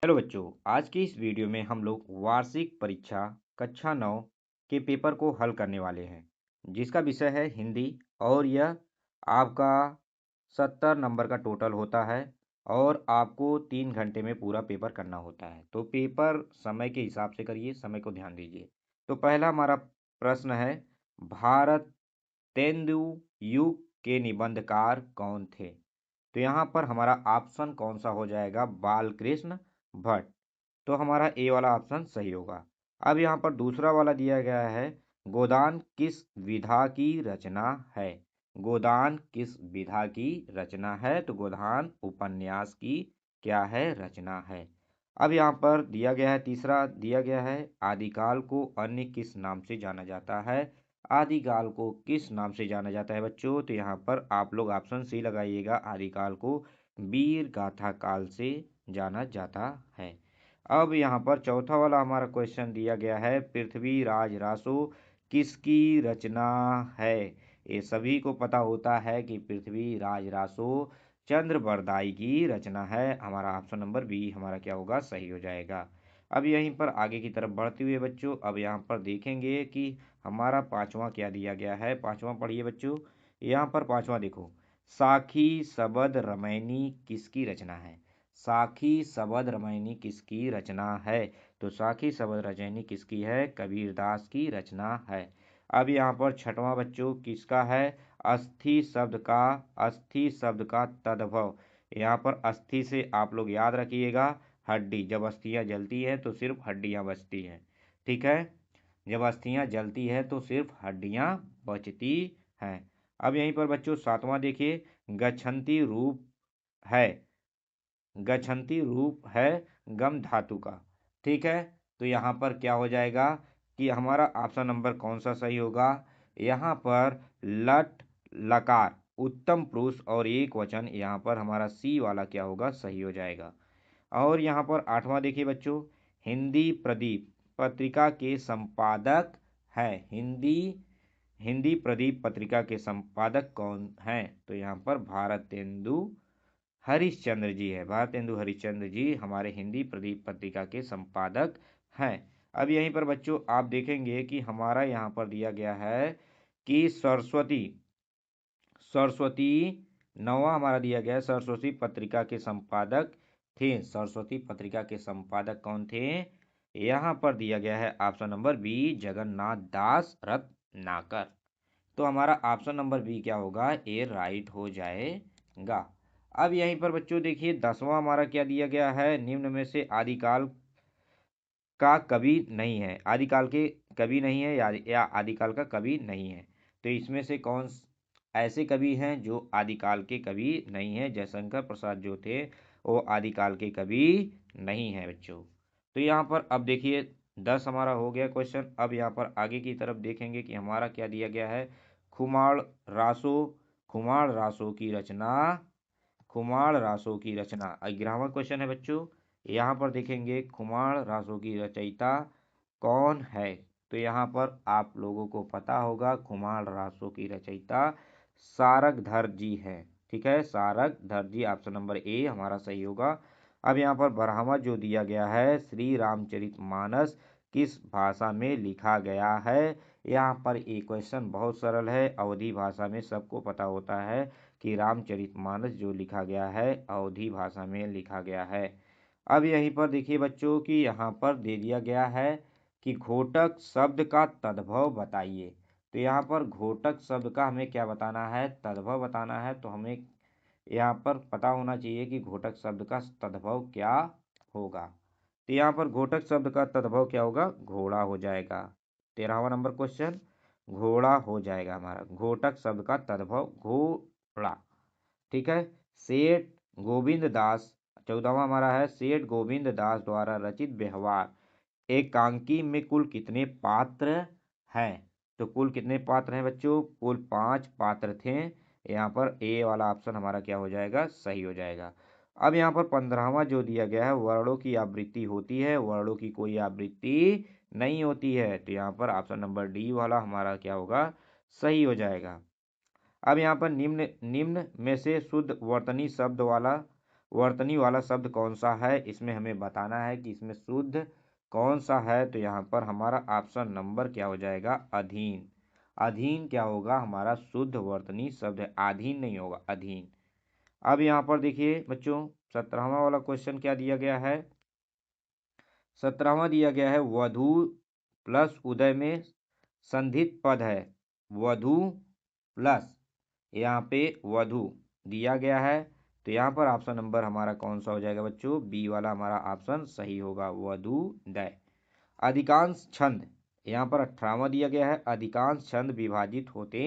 Hello बच्चों, आज की इस वीडियो में हम लोग वार्षिक परीक्षा कक्षा 9 के पेपर को हल करने वाले हैं, जिसका विषय है हिंदी। और यह आपका 70 नंबर का टोटल होता है और आपको 3 घंटे में पूरा पेपर करना होता है। तो पेपर समय के हिसाब से करिए, समय को ध्यान दीजिए। तो पहला हमारा प्रश्न है, भारत तेंदु युग के निबंधकार कौन थे? तो यहाँ पर हमारा ऑप्शन कौन सा हो जाएगा? बालकृष्ण भट्ट। तो हमारा ए वाला ऑप्शन सही होगा। अब यहाँ पर दूसरा वाला दिया गया है, गोदान किस विधा की रचना है? गोदान किस विधा की रचना है? तो गोदान उपन्यास की क्या है? रचना है। अब यहाँ पर दिया गया है, तीसरा दिया गया है, आदिकाल को अन्य किस नाम से जाना जाता है? आदिकाल को किस नाम से जाना जाता है बच्चों? तो यहाँ पर आप लोग ऑप्शन सी लगाइएगा, आदिकाल को वीर गाथा काल से जाना जाता है। अब यहाँ पर चौथा वाला हमारा क्वेश्चन दिया गया है, पृथ्वी राज रासो किसकी रचना है? ये सभी को पता होता है कि पृथ्वी राज रासो चंद्रबरदाई की रचना है। हमारा ऑप्शन नंबर बी हमारा क्या होगा? सही हो जाएगा। अब यहीं पर आगे की तरफ बढ़ते हुए बच्चों, अब यहाँ पर देखेंगे कि हमारा पांचवा क्या दिया गया है। पांचवा पढ़िए बच्चों। यहाँ पर पांचवा देखो, साखी सबद रमैनी किसकी रचना है? साखी सबद रमैनी किसकी रचना है? तो साखी सबद रमैनी किसकी है? कबीरदास की रचना है। अब यहाँ पर छठवां बच्चों किसका है? अस्थि शब्द का तद्भव। यहाँ पर अस्थि से आप लोग याद रखिएगा, हड्डी। जब अस्थियां जलती है तो सिर्फ हड्डियां बचती हैं, ठीक है। जब अस्थियां जलती है तो सिर्फ हड्डियां बचती हैं। अब यहीं पर बच्चों सातवां देखिए, गच्छन्ति रूप है, गच्छन्ति रूप है गम धातु का, ठीक है। तो यहाँ पर क्या हो जाएगा कि हमारा ऑप्शन नंबर कौन सा सही होगा? यहाँ पर लट लकार उत्तम पुरुष और एक वचन, यहाँ पर हमारा सी वाला क्या होगा? सही हो जाएगा। और यहाँ पर आठवां देखिए बच्चों, हिंदी प्रदीप पत्रिका के संपादक है। हिंदी हिंदी प्रदीप पत्रिका के संपादक कौन हैं? तो यहाँ पर भारतेंदु हरिश्चंद्र जी है। भारतेंदु हरिश्चंद्र जी हमारे हिंदी प्रदीप पत्रिका के संपादक हैं। अब यहीं पर बच्चों आप देखेंगे कि हमारा यहाँ पर दिया गया है कि सरस्वती सरस्वती नवा हमारा दिया गया है, सरस्वती पत्रिका के संपादक थे। सरस्वती पत्रिका के संपादक कौन थे? यहाँ पर दिया गया है ऑप्शन नंबर बी, जगन्नाथ दास रत्नाकर। तो हमारा ऑप्शन नंबर बी क्या होगा? ए राइट हो जाएगा। अब यहीं पर बच्चों देखिए 10वां हमारा क्या दिया गया है, निम्न में से आदिकाल का कवि नहीं है। आदिकाल के कवि नहीं है या आदिकाल का कवि नहीं है। तो इसमें से कौन ऐसे कवि हैं जो आदिकाल के कवि नहीं है? जयशंकर प्रसाद जो थे वो आदिकाल के कवि नहीं है बच्चों। तो यहाँ पर अब देखिए 10 हमारा हो गया क्वेश्चन। अब यहाँ पर आगे की तरफ देखेंगे कि हमारा क्या दिया गया है, खुमाड़ रासो खुमाड़ रासो की रचना खुमाड़ रासो की रचना 11वां क्वेश्चन है बच्चों। यहाँ पर देखेंगे खुमाड़ रासो की रचयिता कौन है? तो यहाँ पर आप लोगों को पता होगा, खुमाड़ रासो की रचयिता सारगधर जी है, ठीक है। सारगधर जी, ऑप्शन नंबर ए हमारा सही होगा। अब यहाँ पर 12वां जो दिया गया है, श्री रामचरितमानस किस भाषा में लिखा गया है? यहाँ पर ये क्वेश्चन बहुत सरल है, अवधी भाषा में सबको पता होता है कि रामचरितमानस जो लिखा गया है अवधी भाषा में लिखा गया है। अब यहीं पर देखिए बच्चों कि यहाँ पर दे दिया गया है कि घोटक शब्द का तद्भव बताइए। तो यहाँ पर घोटक शब्द का हमें क्या बताना है? तद्भव बताना है। तो हमें यहाँ पर पता होना चाहिए कि घोटक शब्द का तद्भव क्या होगा। तो यहाँ पर घोटक शब्द का तद्भव क्या होगा? घोड़ा हो जाएगा। 13वां नंबर क्वेश्चन, घोड़ा हो जाएगा हमारा। घोटक शब्द का तद्भव घोड़ा, ठीक है। सेठ गोविंद दास, 14वां हमारा है, सेठ गोविंद दास द्वारा रचित व्यवहार एकांकी में कुल कितने पात्र हैं? तो कुल कितने पात्र हैं बच्चों? कुल 5 पात्र थे। यहाँ पर ए वाला ऑप्शन हमारा क्या हो जाएगा? सही हो जाएगा। अब यहाँ पर 15वां जो दिया गया है, वर्णों की आवृत्ति होती है, वर्णों की कोई आवृत्ति नहीं होती है। तो यहाँ पर ऑप्शन नंबर डी वाला हमारा क्या होगा? सही हो जाएगा। अब यहाँ पर निम्न निम्न में से शुद्ध वर्तनी शब्द वाला वर्तनी वाला शब्द कौन सा है, इसमें हमें बताना है कि इसमें शुद्ध कौन सा है। तो यहाँ पर हमारा ऑप्शन नंबर क्या हो जाएगा, अधीन। अधीन क्या होगा, हमारा शुद्ध वर्तनी शब्द है, अधीन नहीं होगा, अधीन। अब यहाँ पर देखिए बच्चों 17वां वाला क्वेश्चन क्या दिया गया है। 17वां दिया गया है वधु प्लस उदय में संधित पद है। वधु प्लस यहाँ पे वधु दिया गया है, तो यहाँ पर ऑप्शन नंबर हमारा कौन सा हो जाएगा बच्चों, बी वाला हमारा ऑप्शन सही होगा, वधुदय। अधिकांश छंद, यहाँ पर 18वां दिया गया है, अधिकांश छंद विभाजित होते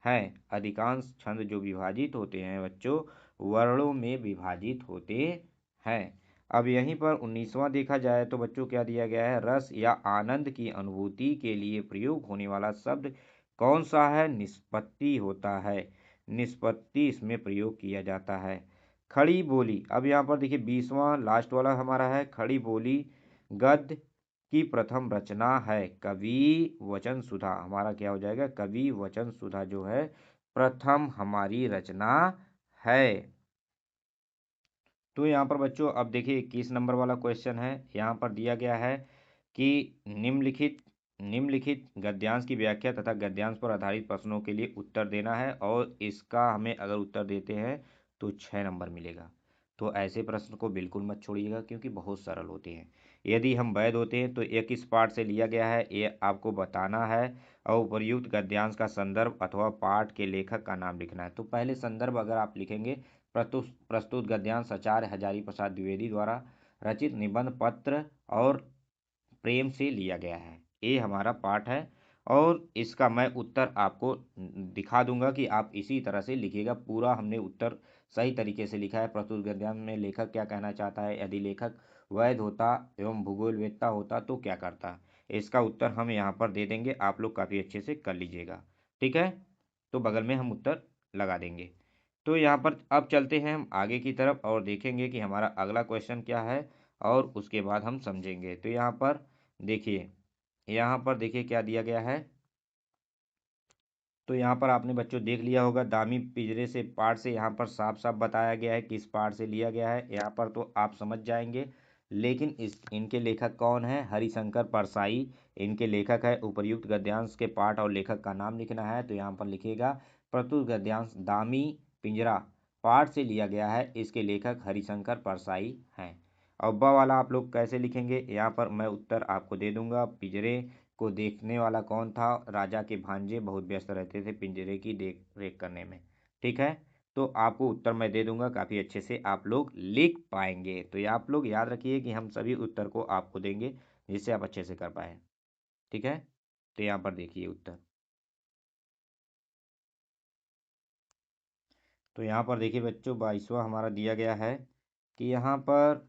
हैं। अधिकांश छंद जो विभाजित होते हैं बच्चों, वर्णों में विभाजित होते हैं। अब यहीं पर 19वां देखा जाए तो बच्चों क्या दिया गया है, रस या आनंद की अनुभूति के लिए प्रयोग होने वाला शब्द कौन सा है, निष्पत्ति होता है, निष्पत्ति इसमें प्रयोग किया जाता है। खड़ी बोली, अब यहाँ पर देखिए 20वां लास्ट वाला हमारा है, खड़ी बोली गद्य की प्रथम रचना है, कवि वचन सुधा। हमारा क्या हो जाएगा, कवि वचन सुधा जो है प्रथम हमारी रचना है। तो यहाँ पर बच्चों अब देखिए 21 नंबर वाला क्वेश्चन है। यहाँ पर दिया गया है कि निम्नलिखित गद्यांश की व्याख्या तथा गद्यांश पर आधारित प्रश्नों के लिए उत्तर देना है, और इसका हमें अगर उत्तर देते हैं तो 6 नंबर मिलेगा। तो ऐसे प्रश्न को बिल्कुल मत छोड़िएगा, क्योंकि बहुत सरल होते हैं। यदि हम वैध होते हैं तो ये किस पाठ से लिया गया है ये आपको बताना है, और उपर्युक्त गद्यांश का संदर्भ अथवा पाठ के लेखक का नाम लिखना है। तो पहले संदर्भ अगर आप लिखेंगे, प्रस्तुत गद्यांश आचार्य हजारी प्रसाद द्विवेदी द्वारा रचित निबंध पत्र और प्रेम से लिया गया है, ये हमारा पाठ है। और इसका मैं उत्तर आपको दिखा दूंगा कि आप इसी तरह से लिखिएगा। पूरा हमने उत्तर सही तरीके से लिखा है। प्रस्तुत गद्यांश में लेखक क्या कहना चाहता है, यदि लेखक वैध होता एवं भूगोलवेत्ता होता तो क्या करता, इसका उत्तर हम यहाँ पर दे देंगे। आप लोग काफ़ी अच्छे से कर लीजिएगा, ठीक है। तो बगल में हम उत्तर लगा देंगे। तो यहाँ पर अब चलते हैं हम आगे की तरफ और देखेंगे कि हमारा अगला क्वेश्चन क्या है, और उसके बाद हम समझेंगे। तो यहाँ पर देखिए, यहाँ पर देखिए क्या दिया गया है। तो यहाँ पर आपने बच्चों देख लिया होगा, दामी पिंजरे से पाठ से यहाँ पर साफ साफ बताया गया है किस पाठ से लिया गया है। यहाँ पर तो आप समझ जाएंगे, लेकिन इनके लेखक कौन है, हरिशंकर परसाई इनके लेखक है। उपर्युक्त गद्यांश के पाठ और लेखक का नाम लिखना है, तो यहाँ पर लिखिएगा प्रस्तुत गद्यांश दामी पिंजरा पाठ से लिया गया है, इसके लेखक हरिशंकर परसाई हैं। अब्बा वाला आप लोग कैसे लिखेंगे, यहाँ पर मैं उत्तर आपको दे दूंगा। पिंजरे को देखने वाला कौन था, राजा के भांजे बहुत व्यस्त रहते थे पिंजरे की देख रेख करने में, ठीक है। तो आपको उत्तर मैं दे दूंगा, काफ़ी अच्छे से आप लोग लिख पाएंगे। तो ये आप लोग याद रखिए कि हम सभी उत्तर को आपको देंगे जिससे आप अच्छे से कर पाए, ठीक है। तो यहाँ पर देखिए उत्तर, तो यहाँ पर देखिए बच्चों 22वां हमारा दिया गया है कि यहाँ पर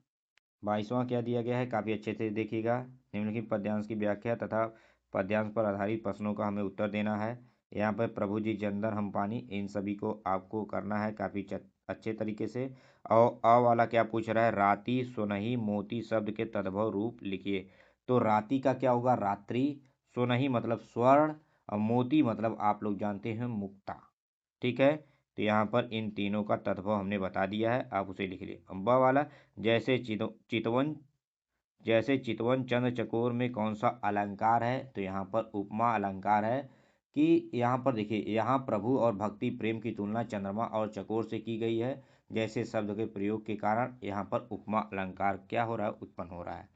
22वां क्या दिया गया है, काफ़ी अच्छे से देखिएगा। निम्नलिखित पद्यांश की व्याख्या तथा पद्यांश पर आधारित प्रश्नों का हमें उत्तर देना है। यहाँ पर प्रभु जी जंदर हम पानी, इन सभी को आपको करना है काफ़ी अच्छे तरीके से। और अ वाला क्या पूछ रहा है, राति सोनही मोती शब्द के तद्भव रूप लिखिए। तो राति का क्या होगा, रात्रि। सोनही मतलब स्वर्ण, और मोती मतलब आप लोग जानते हैं मुक्ता, ठीक है। तो यहाँ पर इन तीनों का तद्भव हमने बता दिया है, आप उसे लिख लिए। अम्बा वाला, जैसे चितवन जैसे चितवन चंद्र चकोर में कौन सा अलंकार है, तो यहाँ पर उपमा अलंकार है। कि यहाँ पर देखिए, यहाँ प्रभु और भक्ति प्रेम की तुलना चंद्रमा और चकोर से की गई है। जैसे शब्द के प्रयोग के कारण यहाँ पर उपमा अलंकार क्या हो रहा है, उत्पन्न हो रहा है।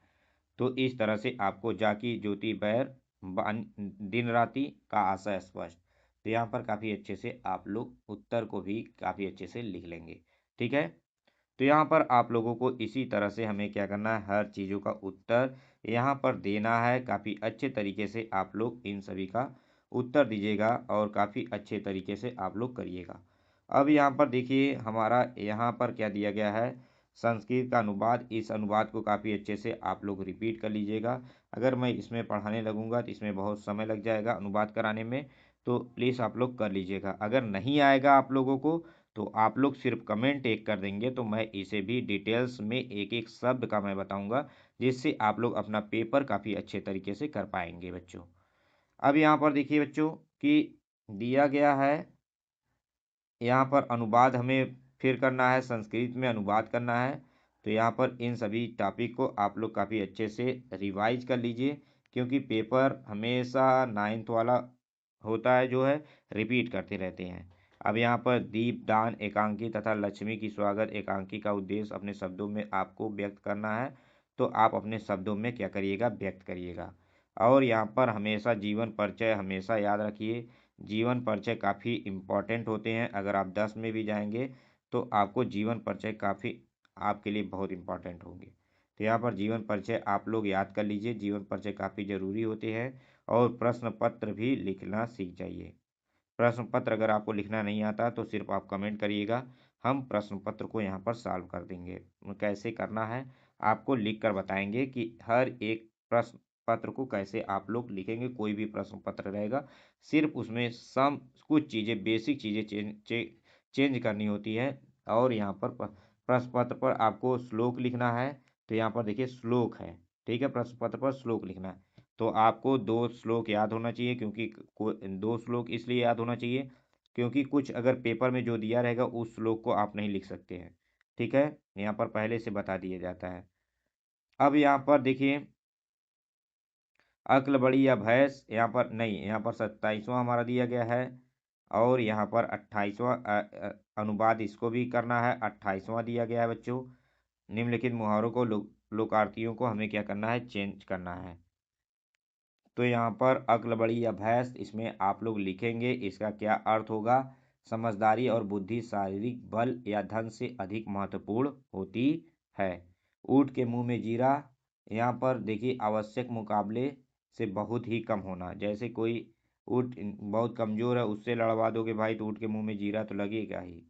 तो इस तरह से आपको जाकी ज्योति बैर दिन राति का आशय स्पष्ट। तो यहाँ पर काफ़ी अच्छे से आप लोग उत्तर को भी काफ़ी अच्छे से लिख लेंगे, ठीक है। तो यहाँ पर आप लोगों को इसी तरह से हमें क्या करना है, हर चीज़ों का उत्तर यहाँ पर देना है। काफ़ी अच्छे तरीके से आप लोग इन सभी का उत्तर दीजिएगा, और काफ़ी अच्छे तरीके से आप लोग करिएगा। अब यहाँ पर देखिए हमारा यहाँ पर क्या दिया गया है, संस्कृत का अनुवाद। इस अनुवाद को काफ़ी अच्छे से आप लोग रिपीट कर लीजिएगा। अगर मैं इसमें पढ़ाने लगूंगा तो इसमें बहुत समय लग जाएगा अनुवाद कराने में, तो प्लीज़ आप लोग कर लीजिएगा। अगर नहीं आएगा आप लोगों को तो आप लोग सिर्फ कमेंट एक कर देंगे, तो मैं इसे भी डिटेल्स में एक एक शब्द का मैं बताऊंगा, जिससे आप लोग अपना पेपर काफ़ी अच्छे तरीके से कर पाएंगे बच्चों। अब यहाँ पर देखिए बच्चों कि दिया गया है, यहाँ पर अनुवाद हमें फिर करना है संस्कृत में अनुवाद करना है। तो यहाँ पर इन सभी टॉपिक को आप लोग काफ़ी अच्छे से रिवाइज कर लीजिए, क्योंकि पेपर हमेशा 9th वाला होता है जो है रिपीट करते रहते हैं। अब यहाँ पर दीप दान एकांकी तथा लक्ष्मी की स्वागत एकांकी का उद्देश्य अपने शब्दों में आपको व्यक्त करना है। तो आप अपने शब्दों में क्या करिएगा, व्यक्त करिएगा। और यहाँ पर हमेशा जीवन परिचय हमेशा याद रखिए। जीवन परिचय काफ़ी इम्पॉर्टेंट होते हैं। अगर आप 10 में भी जाएंगे तो आपको जीवन परिचय काफ़ी आपके लिए बहुत इम्पॉर्टेंट होंगे। तो यहाँ पर जीवन परिचय आप लोग याद कर लीजिए। जीवन परिचय काफ़ी ज़रूरी होते हैं। और प्रश्न पत्र भी लिखना सीख जाइए। प्रश्न पत्र अगर आपको लिखना नहीं आता तो सिर्फ आप कमेंट करिएगा, हम प्रश्न पत्र को यहाँ पर सॉल्व कर देंगे। कैसे करना है आपको लिख कर बताएंगे कि हर एक प्रश्न पत्र को कैसे आप लोग लिखेंगे। कोई भी प्रश्न पत्र रहेगा, सिर्फ उसमें सम कुछ चीज़ें बेसिक चीज़ें चेंज करनी होती है। और यहाँ पर प्रश्न पत्र पर आपको श्लोक लिखना है। तो यहाँ पर देखिए श्लोक है, ठीक है। प्रश्न पत्र पर श्लोक लिखना है। तो आपको 2 श्लोक याद होना चाहिए, क्योंकि 2 श्लोक इसलिए याद होना चाहिए क्योंकि कुछ अगर पेपर में जो दिया रहेगा उस श्लोक को आप नहीं लिख सकते हैं, ठीक है। यहाँ पर पहले से बता दिया जाता है। अब यहाँ पर देखिए अक्ल बड़ी या भैंस, यहाँ पर नहीं, यहाँ पर 27वां हमारा दिया गया है। और यहाँ पर 28वां अनुवाद इसको भी करना है, 28वां दिया गया है बच्चों। निम्नलिखित मुहावरों को लोकार्थियों को हमें क्या करना है, चेंज करना है। तो यहाँ पर अक्ल बड़ी या भैंस, इसमें आप लोग लिखेंगे इसका क्या अर्थ होगा। समझदारी और बुद्धि शारीरिक बल या धन से अधिक महत्वपूर्ण होती है। ऊँट के मुंह में जीरा, यहाँ पर देखिए आवश्यक मुकाबले से बहुत ही कम होना। जैसे कोई ऊँट बहुत कमज़ोर है, उससे लड़वा दोगे भाई तो ऊँट के मुंह में जीरा तो लगेगा ही।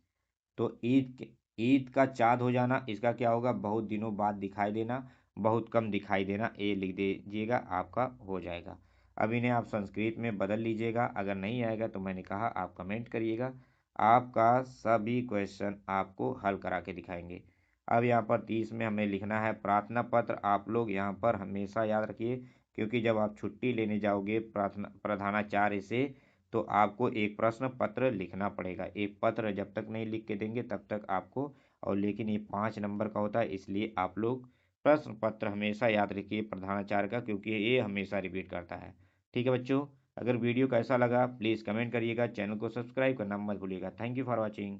तो ईद का चाँद हो जाना, इसका क्या होगा, बहुत दिनों बाद दिखाई देना, बहुत कम दिखाई देना। ये लिख दीजिएगा, आपका हो जाएगा। अब इन्हें आप संस्कृत में बदल लीजिएगा। अगर नहीं आएगा तो मैंने कहा आप कमेंट करिएगा, आपका सभी क्वेश्चन आपको हल करा के दिखाएंगे। अब यहाँ पर 30 में हमें लिखना है प्रार्थना पत्र। आप लोग यहाँ पर हमेशा याद रखिए, क्योंकि जब आप छुट्टी लेने जाओगे प्रधानाचार्य से तो आपको एक प्रश्न पत्र लिखना पड़ेगा। एक पत्र जब तक नहीं लिख के देंगे तब तक आपको, और लेकिन ये 5 नंबर का होता है, इसलिए आप लोग प्रश्न पत्र हमेशा याद रखिए प्रधानाचार्य का, क्योंकि ये हमेशा रिपीट करता है। ठीक है बच्चों, अगर वीडियो कैसा लगा प्लीज़ कमेंट करिएगा, चैनल को सब्सक्राइब करना मत भूलिएगा। Thank you for watching.